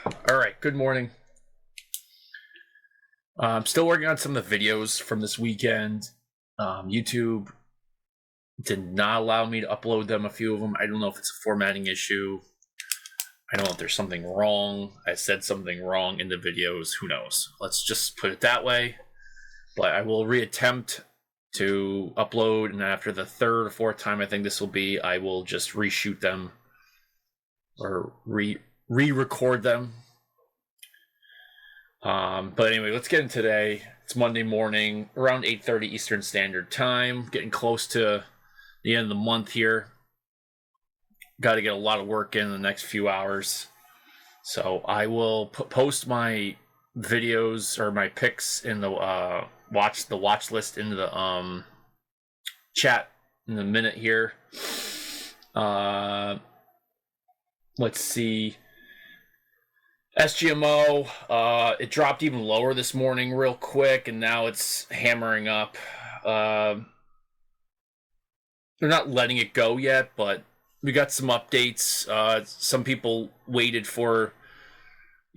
All right, good morning. I'm still working on some of the videos from this weekend. YouTube did not allow me to upload them, a few of them. I don't know if it's a formatting issue. I don't know if there's something wrong. I said something wrong in the videos. Who knows? Let's just put it that way. But I will reattempt to upload, and after the third or fourth time I think this will be, I will just reshoot them or re-record them. But anyway, let's get in today. It's Monday morning, around 8:30 Eastern Standard Time. Getting close to the end of the month here. Got to get a lot of work in the next few hours. So I will post my videos or my picks in the watch list into the chat in a minute here. Let's see. SGMO, it dropped even lower this morning real quick, and now it's hammering up. They're not letting it go yet, but we got some updates. Some people waited for,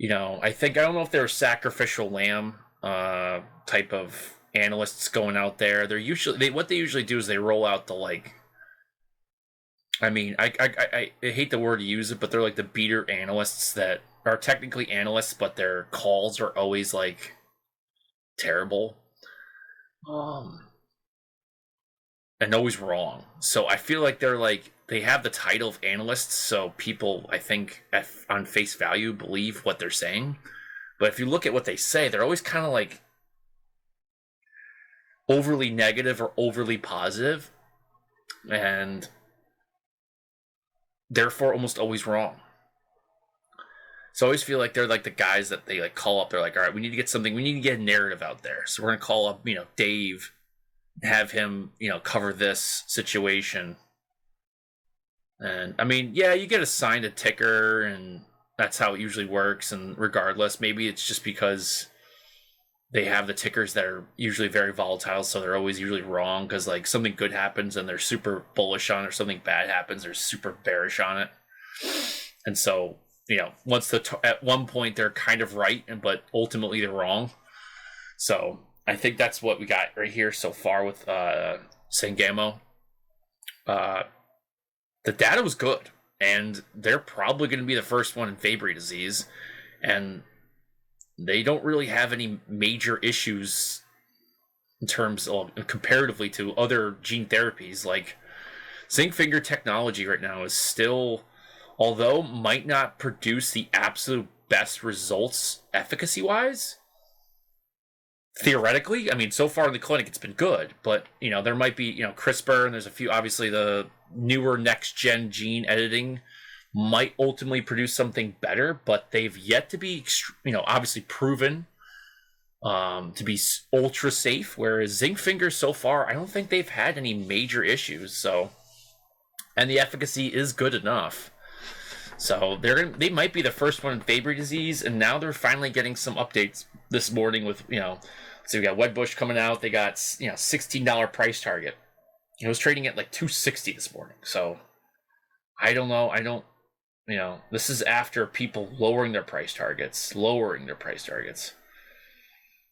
I don't know if they're sacrificial lamb type of analysts going out there. What they usually do is they roll out the I hate the word to use it, but they're like the beater analysts that are technically analysts, but their calls are always terrible, and always wrong. So I feel like they have the title of analysts, so people, I think, on face value, believe what they're saying. But if you look at what they say, they're always kind of overly negative or overly positive, and therefore almost always wrong. So I always feel like they're the guys that they call up. They're like, all right, we need to get a narrative out there. So we're going to call up, Dave, have him, cover this situation. And you get assigned a ticker, and that's how it usually works. And regardless, maybe it's just because they have the tickers that are usually very volatile, so they're always usually wrong, because something good happens and they're super bullish on it, or something bad happens, they're super bearish on it. And so, at one point they're kind of right, but ultimately they're wrong. So I think that's what we got right here so far with Sangamo. The data was good, and they're probably going to be the first one in Fabry disease, and they don't really have any major issues in terms of comparatively to other gene therapies. Zinc finger technology right now is still, although might not produce the absolute best results efficacy-wise, theoretically, so far in the clinic it's been good, but, there might be, CRISPR, and there's a few, obviously the newer next-gen gene editing might ultimately produce something better, but they've yet to be, obviously proven to be ultra safe, whereas zinc fingers so far, I don't think they've had any major issues, so, and the efficacy is good enough. So they might be the first one in Fabry disease, and now they're finally getting some updates this morning with, so we got Wedbush coming out. They got, $16 price target. It was trading at $260 this morning. So I don't know. This is after people lowering their price targets.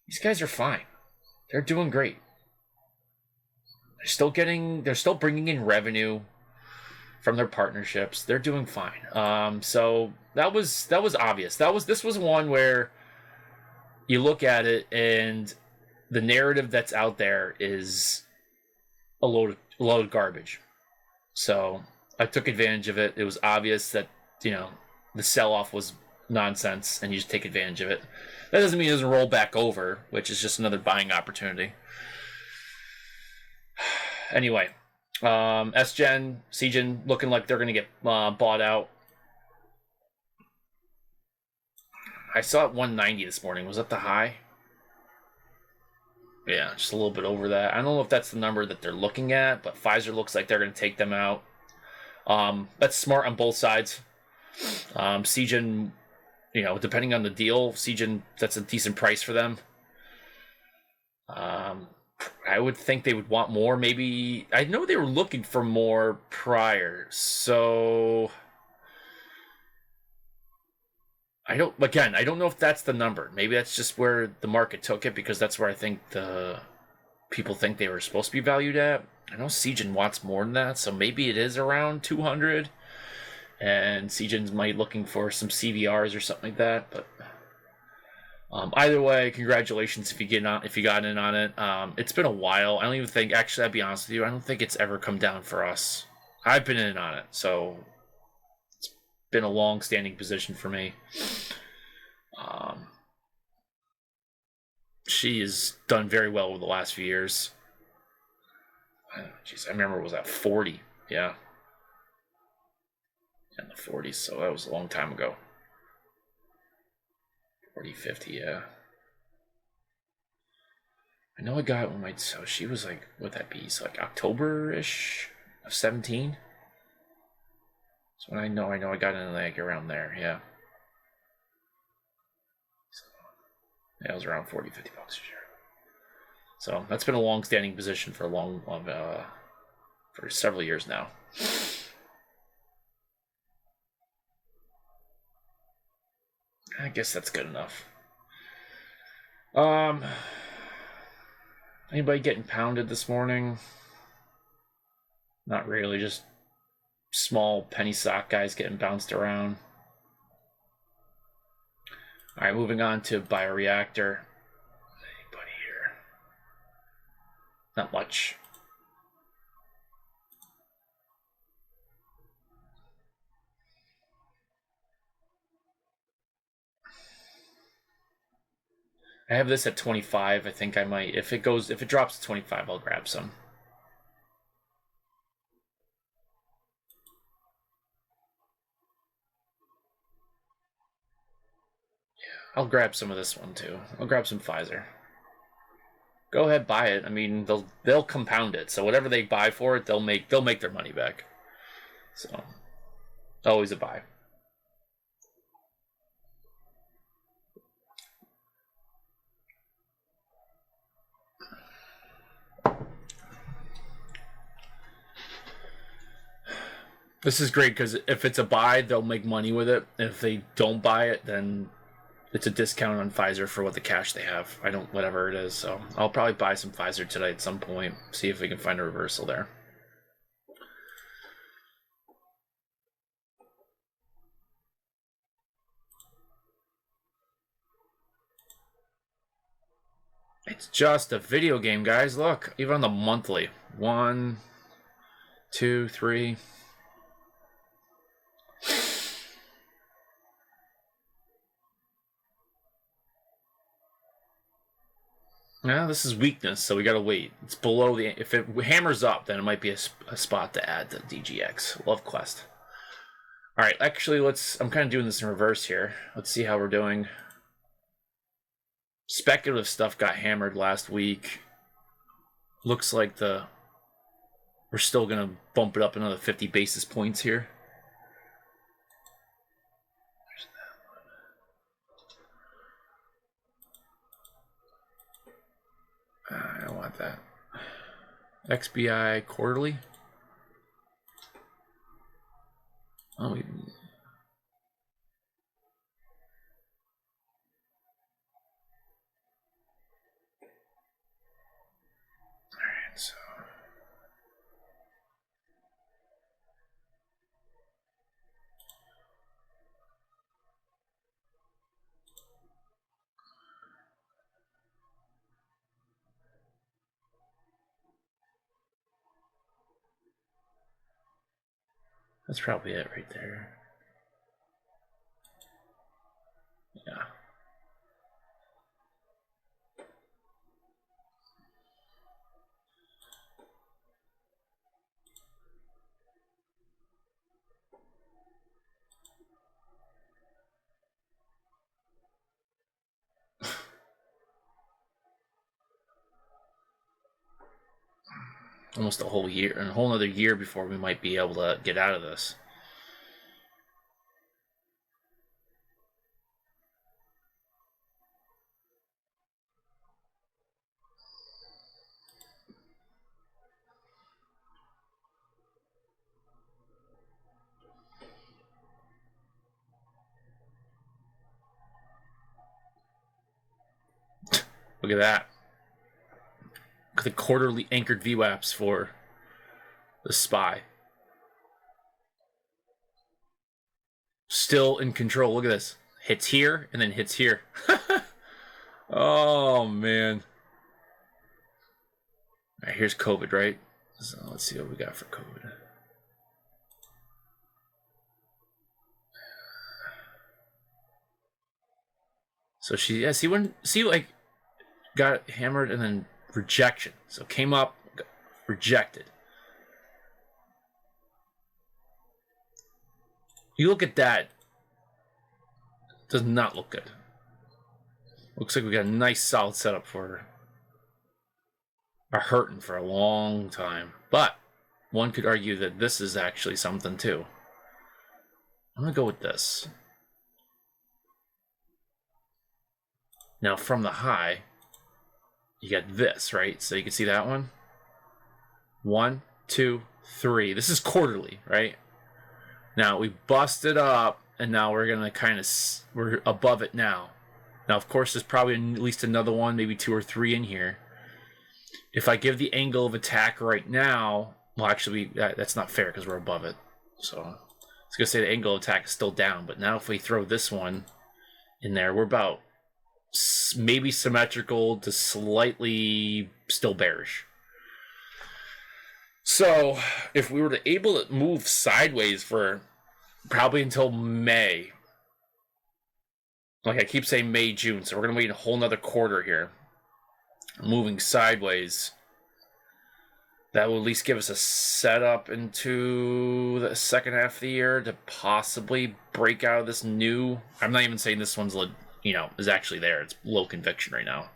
These guys are fine. They're doing great. They're still bringing in revenue from their partnerships. They're doing fine. So that was obvious. This was one where you look at it, and the narrative that's out there is a load of garbage. So I took advantage of it. It was obvious that, the sell-off was nonsense, and you just take advantage of it. That doesn't mean it doesn't roll back over, which is just another buying opportunity. Anyway, S-Gen, C-Gen looking like they're going to get bought out. I saw it 190 this morning. Was that the high? Yeah, just a little bit over that. I don't know if that's the number that they're looking at, but Pfizer looks like they're going to take them out. That's smart on both sides. Seagen, depending on the deal, Seagen, that's a decent price for them. I would think they would want more. Maybe, I know they were looking for more prior, so I don't know if that's the number. Maybe that's just where the market took it because that's where I think the people think they were supposed to be valued at. I know Sejan wants more than that, so maybe it is around 200. And Sejan's might looking for some CVRs or something like that. But either way, congratulations if you got in on it. It's been a while. I don't even think. Actually, I'll be honest with you. I don't think it's ever come down for us. I've been in on it, so it's been a long-standing position for me. She has done very well over the last few years. Jeez, I remember it was at 40. Yeah. In the 40s, so that was a long time ago. 40, 50, yeah. I know I got when so she was like, what'd that be? So like October-ish of 17? So when I know I got in like around there, yeah. So, yeah, it was around 40, 50 bucks a share. So that's been a long-standing position for for several years now. I guess that's good enough. Anybody getting pounded this morning? Not really, just small penny stock guys getting bounced around. All right, moving on to bioreactor. Anybody here? Not much. I have this at 25. I think I might, if it drops to 25, I'll grab some. Yeah, I'll grab some of this one too. I'll grab some Pfizer. Go ahead, buy it. I mean, they'll compound it. So whatever they buy for it, they'll make their money back. So always a buy. This is great because if it's a buy, they'll make money with it. And if they don't buy it, then it's a discount on Pfizer for what the cash they have. Whatever it is. So I'll probably buy some Pfizer today at some point. See if we can find a reversal there. It's just a video game, guys. Look, even on the monthly. 1, 2, 3. Yeah, this is weakness, so we gotta wait. It's below the. If it hammers up, then it might be a spot to add to DGX. Love Quest. All right, actually, I'm kind of doing this in reverse here. Let's see how we're doing. Speculative stuff got hammered last week. Looks like we're still gonna bump it up another 50 basis points here. I don't want that. XBI quarterly. Oh, all right, so that's probably it right there. Yeah. Almost a whole year, and a whole other year before we might be able to get out of this. Look at that. The quarterly anchored VWAPs for the SPY. Still in control. Look at this. Hits here and then hits here. Oh, man. All right, here's COVID, right? So let's see what we got for COVID. So she, yeah, see, like, got hammered and then rejection. So came up, rejected. You look at that, does not look good. Looks like we got a nice solid setup for are hurting for a long time. But one could argue that this is actually something too. I'm gonna go with this. Now from the high, you got this, right? So you can see that one. 1, 2, 3. This is quarterly, right? Now we busted up, and now we're gonna we're above it now. Now, of course, there's probably at least another one, maybe 2 or 3 in here. If I give the angle of attack right now, well, actually, that's not fair because we're above it. So I was gonna say the angle of attack is still down, but now if we throw this one in there, we're about maybe symmetrical to slightly still bearish. So if we were to able to move sideways for probably until May, like I keep saying May, June, so we're going to wait a whole nother quarter here, moving sideways, that will at least give us a setup into the second half of the year to possibly break out of this new, I'm not even saying this one's, is actually there. It's low conviction right now.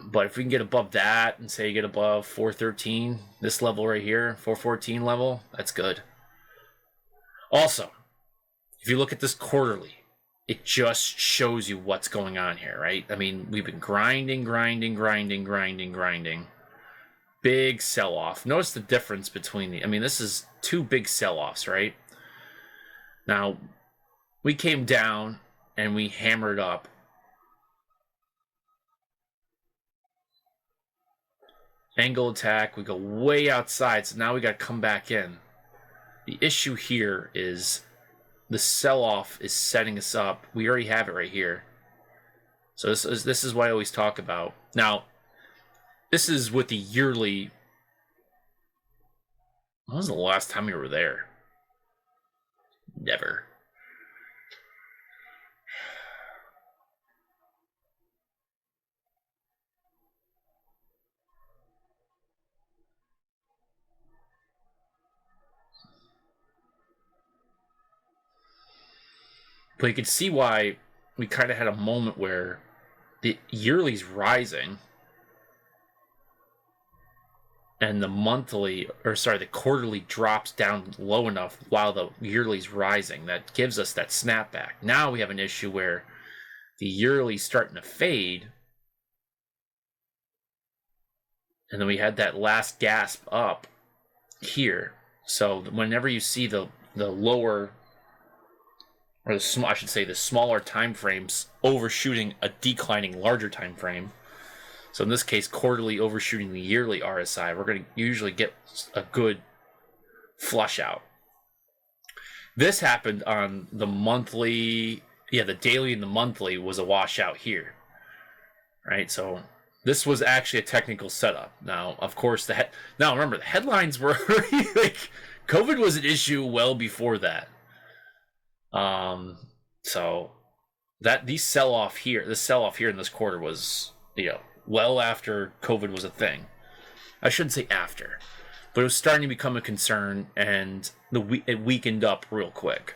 But if we can get above that and say get above 413, this level right here, 414 level, that's good. Also, if you look at this quarterly, it just shows you what's going on here, right? I mean, we've been grinding. Big sell-off. Notice the difference between this is 2 big sell-offs, right? Now, we came down and we hammered up. Angle attack, we go way outside, so now we got to come back in. The issue here is the sell-off is setting us up. We already have it right here. So this is what I always talk about. Now, this is with the yearly. When was the last time we were there? Never. But you can see why we kind of had a moment where the yearly's rising and the quarterly drops down low enough while the yearly's rising. That gives us that snapback. Now we have an issue where the yearly's starting to fade, and then we had that last gasp up here. So whenever you see the lower, or the smaller time frames overshooting a declining larger time frame, so in this case, quarterly overshooting the yearly RSI, we're going to usually get a good flush out. This happened on the monthly, the daily and the monthly was a washout here, right? So this was actually a technical setup. Now, of course, now remember, the headlines were like, COVID was an issue well before that. So this sell-off here in this quarter was, well after COVID was a thing. I shouldn't say after, but it was starting to become a concern, and it weakened up real quick.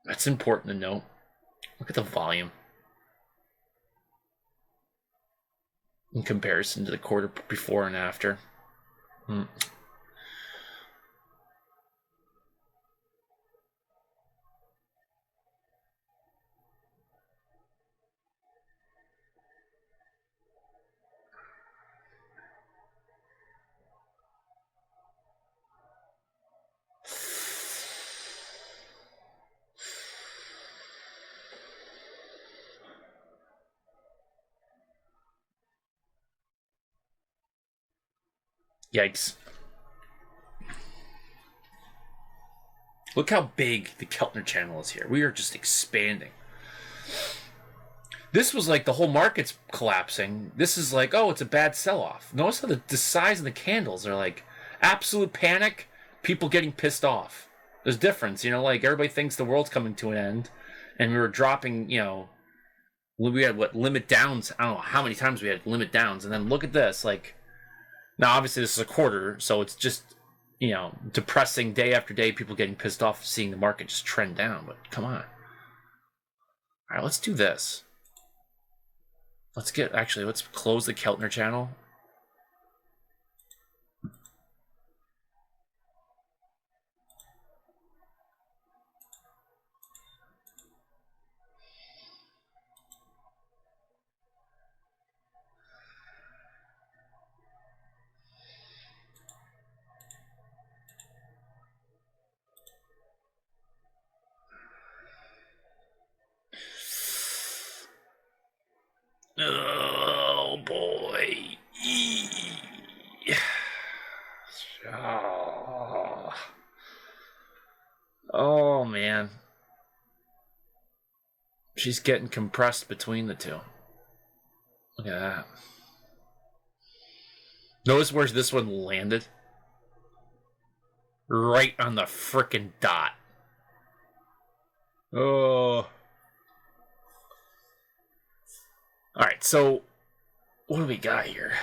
That's important to note. Look at the volume in comparison to the quarter before and after. Yikes. Look how big the Keltner channel is here. We are just expanding. This was like the whole market's collapsing. This is like, oh, it's a bad sell-off. Notice how the size of the candles are like absolute panic, people getting pissed off. There's a difference, you know, like everybody thinks the world's coming to an end, and we were dropping, you know, we had what, limit downs. I don't know how many times we had limit downs, and then look at this. Like, now obviously this is a quarter, so it's just, you know, depressing day after day, people getting pissed off seeing the market just trend down. But come on. All right, let's do this. Let's close the Keltner channel. Oh boy. Oh man. She's getting compressed between the two. Look at that. Notice where this one landed? Right on the frickin' dot. Oh. Alright, so what do we got here?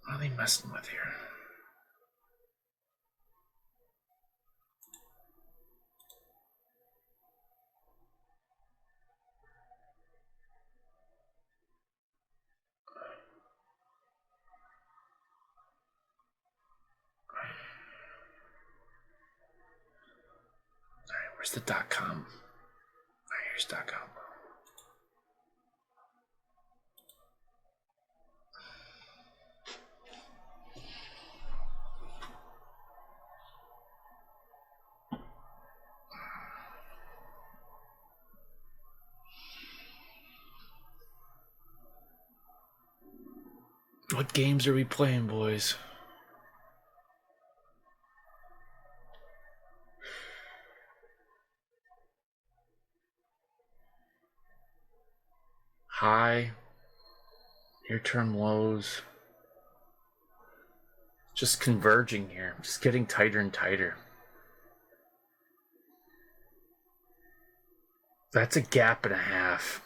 What are they messing with here? Alright, where's the .com? Alright, here's .com. What games are we playing, boys? High, near-term lows. Just converging here. Just getting tighter and tighter. That's a gap and a half.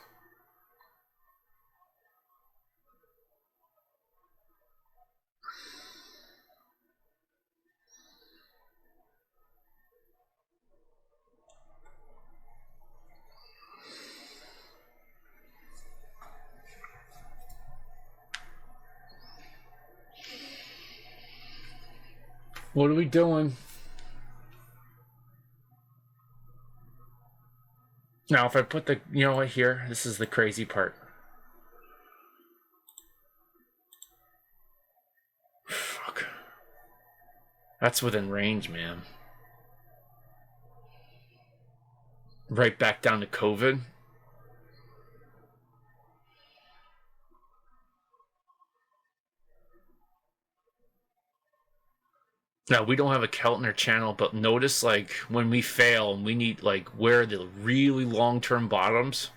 What are we doing? Now, if I put the, you know what, here, this is the crazy part. Fuck. That's within range, man. Right back down to COVID. Now, we don't have a Keltner channel, but notice, like, when we fail and we need, like, where are the really long-term bottoms?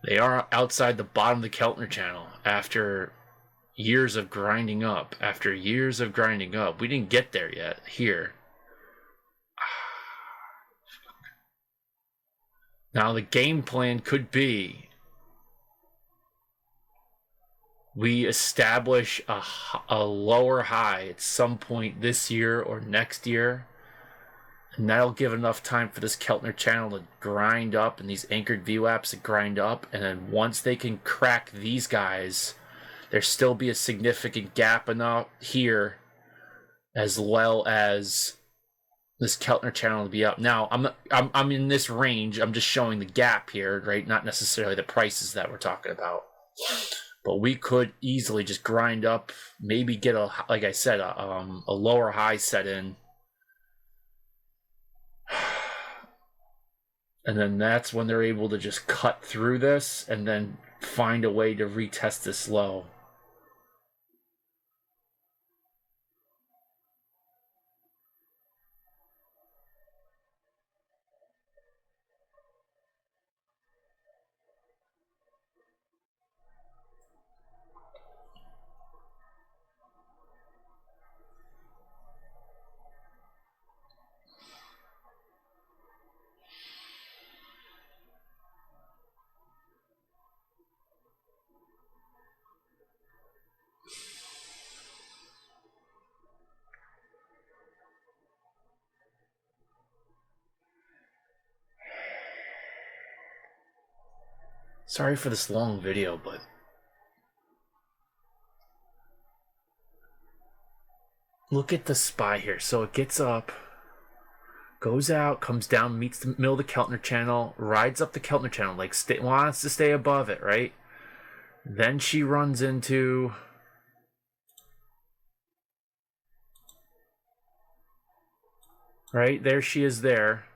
They are outside the bottom of the Keltner channel after years of grinding up. After years of grinding up. We didn't get there yet. Here. Now, the game plan could be we establish a lower high at some point this year or next year, and that'll give enough time for this Keltner channel to grind up and these anchored VWAPs to grind up, and then once they can crack these guys, there still be a significant gap enough here, as well as this Keltner channel to be up. Now, I'm in this range. I'm just showing the gap here, right? Not necessarily the prices that we're talking about. But we could easily just grind up, maybe get a, like I said, a lower high set in. And then that's when they're able to just cut through this and then find a way to retest this low. Sorry for this long video, but look at the SPY here. So it gets up, goes out, comes down, meets the middle of the Keltner channel, rides up the Keltner channel, like wants to stay above it, right? Then she runs into right there. She is there.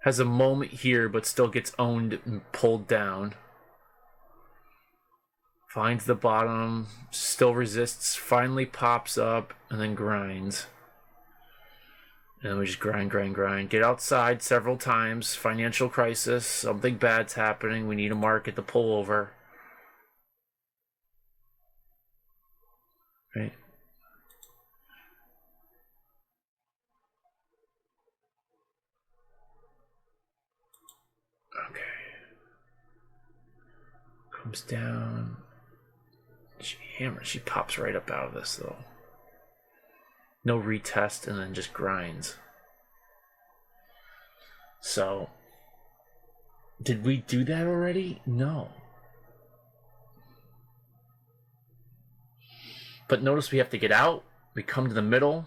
Has a moment here, but still gets owned and pulled down. Finds the bottom, still resists, finally pops up, and then grinds. And we just grind. Get outside several times. Financial crisis. Something bad's happening. We need a market to pull over. Right? Okay. Comes down. She hammers. She pops right up out of this, though. No retest, and then just grinds. So, did we do that already? No. But notice we have to get out. We come to the middle.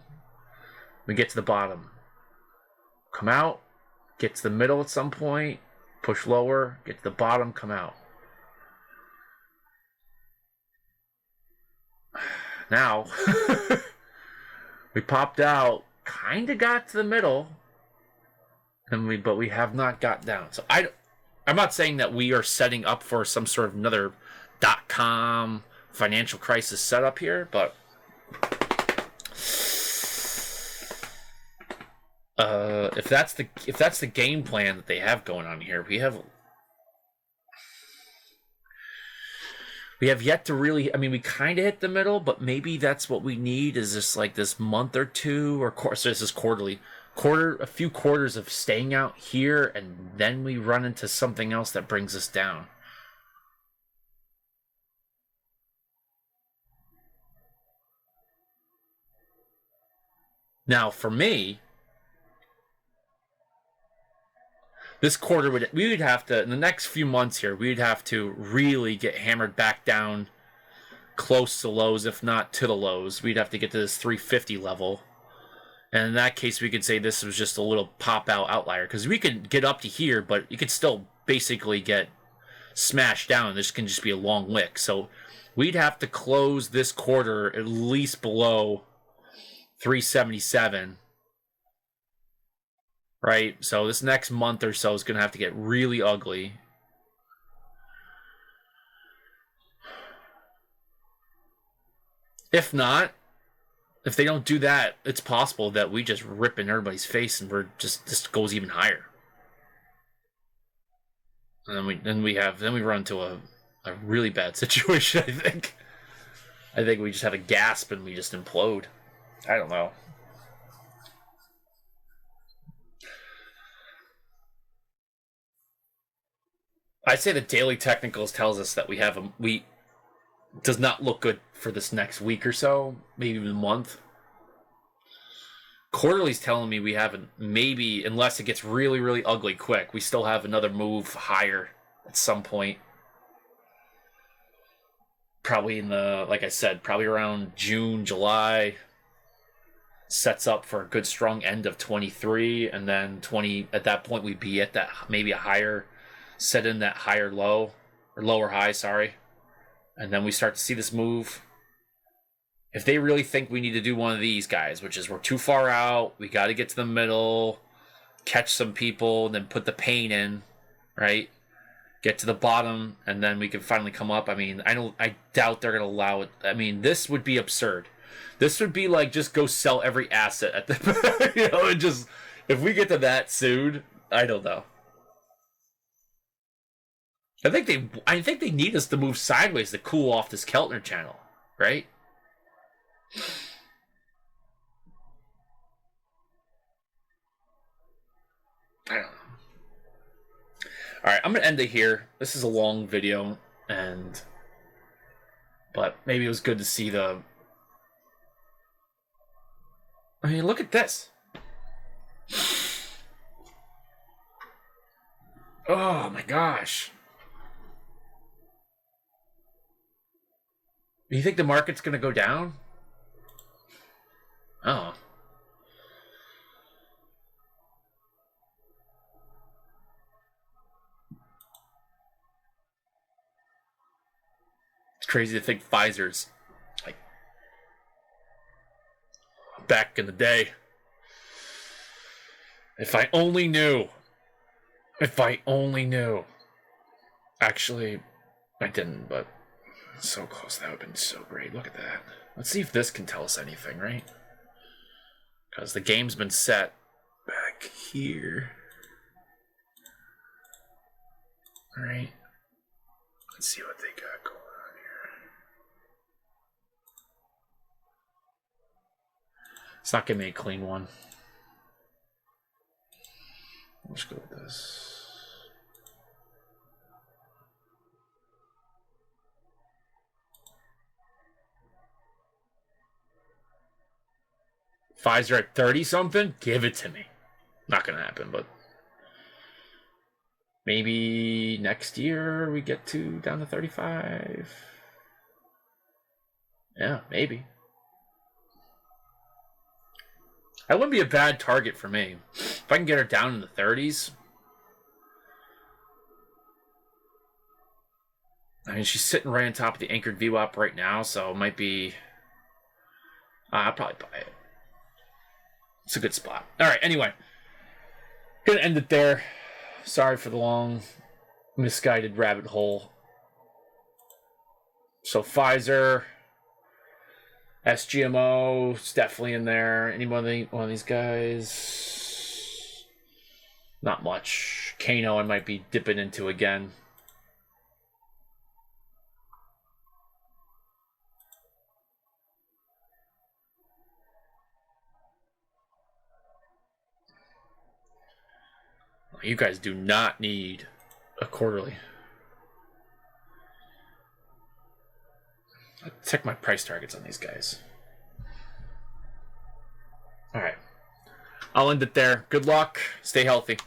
We get to the bottom. Come out. Get to the middle at some point. Push lower. Get to the bottom. Come out. Now, we popped out. Kind of got to the middle. But we have not got down. So I'm not saying that we are setting up for some sort of another .com financial crisis setup here, but if that's the game plan that they have going on here, we have yet to really. I mean, we kind of hit the middle, but maybe that's what we need. Is just like this month or two, or course this is a few quarters of staying out here, and then we run into something else that brings us down. Now, for me, this quarter we would have to, in the next few months here, we'd have to really get hammered back down close to lows, if not to the lows. We'd have to get to this 350 level. And in that case, we could say this was just a little pop-out outlier. Because we could get up to here, but you could still basically get smashed down. This can just be a long wick. So we'd have to close this quarter at least below 377. Right? So this next month or so is going to have to get really ugly. If not, if they don't do that, it's possible that we just rip in everybody's face and this goes even higher. And then we run into a really bad situation, I think. I think we just have a gasp and we just implode. I don't know. I'd say the daily technicals tells us that we does not look good for this next week or so, maybe even a month. Quarterly's telling me we haven't, maybe, unless it gets really, really ugly quick, we still have another move higher at some point. Probably in the, like I said, probably around June, July. Sets up for a good strong end of 23, and then 20, at that point we'd be at that, maybe a higher, set in that higher low, or lower high, sorry. And then we start to see this move. if they really think we need to do one of these guys, which is we're too far out, we got to get to the middle, catch some people, and then put the pain in, right? Get to the bottom, and then we can finally come up. I mean, I doubt they're gonna allow it. I mean, this would be absurd. This would be like just go sell every asset at the, and just if we get to that soon, I don't know. I think they need us to move sideways to cool off this Keltner channel, right? I don't know. All right, I'm gonna end it here. This is a long video, but maybe it was good to see the. I mean, look at this. Oh my gosh. You think the market's gonna go down? Oh. It's crazy to think Pfizer's like back in the day. If I only knew. If I only knew. Actually, I didn't, but so close. That would have been so great. Look at that. Let's see if this can tell us anything, right? Because the game's been set back here. All right. Let's see what they got going on here. It's not giving me a clean one. Let's go with this. Pfizer at 30 something? Give it to me. Not gonna happen, but maybe next year we get to down to 35. Yeah, maybe. That wouldn't be a bad target for me. If I can get her down in the 30s. I mean, she's sitting right on top of the anchored VWAP right now, so it might be. I'll probably buy it. It's a good spot. All right, anyway. Gonna end it there. Sorry for the long, misguided rabbit hole. So Pfizer, SGMO, it's definitely in there. Any one of these guys? Not much. Kano I might be dipping into again. You guys do not need a quarterly. I'll check my price targets on these guys. All right. I'll end it there. Good luck. Stay healthy.